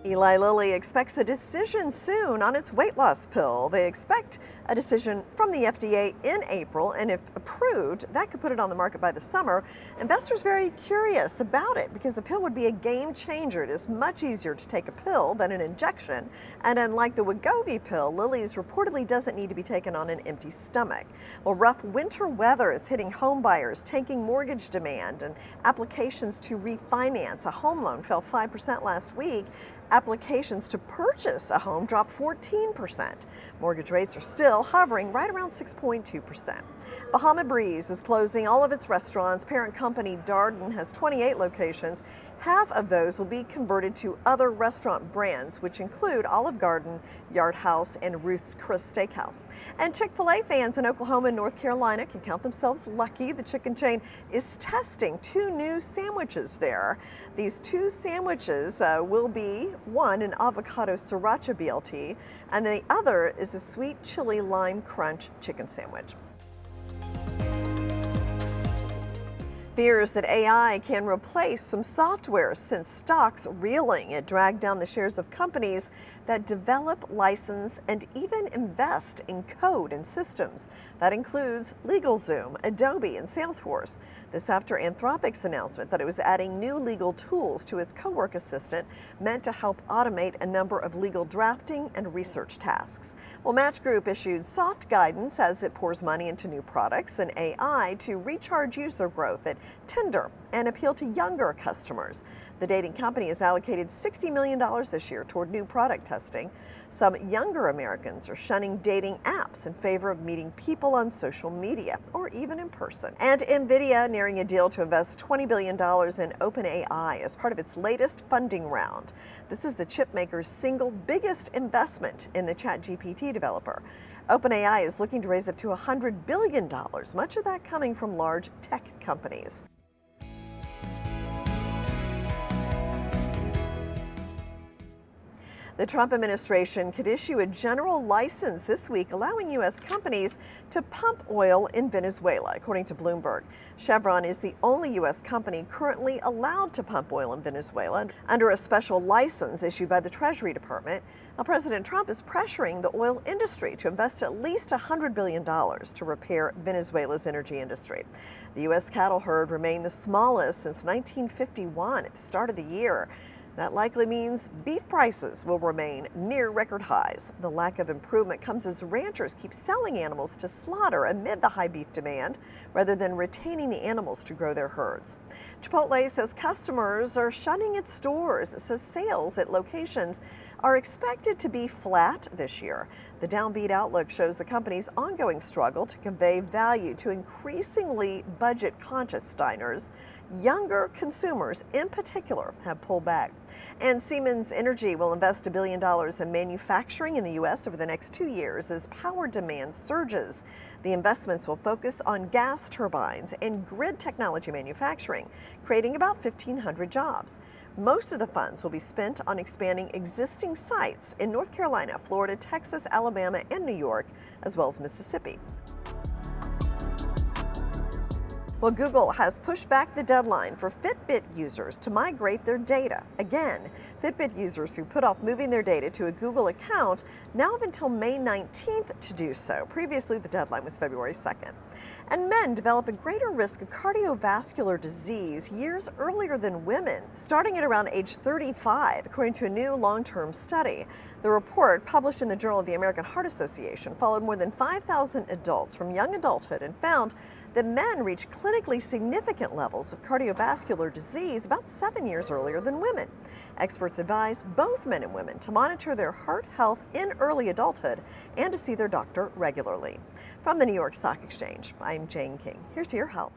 Eli Lilly expects a decision soon on its weight loss pill. They expect a decision from the FDA in April, and if approved, that could put it on the market by the summer. Investors very curious about it because the pill would be a game changer. It is much easier to take a pill than an injection, and unlike the Wegovy pill, Lilly's reportedly doesn't need to be taken on an empty stomach. Well, rough winter weather is hitting home buyers, tanking mortgage demand, and applications to refinance a home loan fell 5% last week. Applications to purchase a home dropped 14%. Mortgage rates are still hovering right around 6.2%. Bahama Breeze is closing all of its restaurants. Parent company Darden has 28 locations. Half of those will be converted to other restaurant brands, which include Olive Garden, Yard House, and Ruth's Chris Steakhouse. And Chick-fil-A fans in Oklahoma and North Carolina can count themselves lucky. The chicken chain is testing two new sandwiches there. These two sandwiches will be one, an avocado sriracha BLT, and the other is a sweet chili lime crunch chicken sandwich. Fears that AI can replace some software sent stocks reeling. It dragged down the shares of companies that develop, license, and even invest in code and systems. That includes LegalZoom, Adobe, and Salesforce. This after Anthropic's announcement that it was adding new legal tools to its co-work assistant meant to help automate a number of legal drafting and research tasks. Well, Match Group issued soft guidance as it pours money into new products and AI to recharge user growth at Tinder and appeal to younger customers. The dating company has allocated $60 million this year toward new product testing. Some younger Americans are shunning dating apps in favor of meeting people on social media or even in person. And Nvidia nearing a deal to invest $20 billion in OpenAI as part of its latest funding round. This is the chip maker's single biggest investment in the ChatGPT developer. OpenAI is looking to raise up to $100 billion, much of that coming from large tech companies. The Trump administration could issue a general license this week, allowing U.S. companies to pump oil in Venezuela, according to Bloomberg. Chevron is the only U.S. company currently allowed to pump oil in Venezuela under a special license issued by the Treasury Department. Now, President Trump is pressuring the oil industry to invest at least $100 billion to repair Venezuela's energy industry. The U.S. cattle herd remained the smallest since 1951 at the start of the year. That likely means beef prices will remain near record highs. The lack of improvement comes as ranchers keep selling animals to slaughter amid the high beef demand rather than retaining the animals to grow their herds. Chipotle says customers are shunning its stores. It says sales at locations are expected to be flat this year. The downbeat outlook shows the company's ongoing struggle to convey value to increasingly budget-conscious diners. Younger consumers, in particular, have pulled back. And Siemens Energy will invest $1 billion in manufacturing in the U.S. over the next 2 years as power demand surges. The investments will focus on gas turbines and grid technology manufacturing, creating about 1,500 jobs. Most of the funds will be spent on expanding existing sites in North Carolina, Florida, Texas, Alabama, and New York, as well as Mississippi. Well, Google has pushed back the deadline for Fitbit users to migrate their data. Again, Fitbit users who put off moving their data to a Google account now have until May 19th to do so. Previously, the deadline was February 2nd. And men develop a greater risk of cardiovascular disease years earlier than women, starting at around age 35, according to a new long-term study. The report, published in the Journal of the American Heart Association, followed more than 5,000 adults from young adulthood and found that men reach clinically significant levels of cardiovascular disease about 7 years earlier than women. Experts advise both men and women to monitor their heart health in early adulthood and to see their doctor regularly. From the New York Stock Exchange, I'm Jane King. Here's to your health.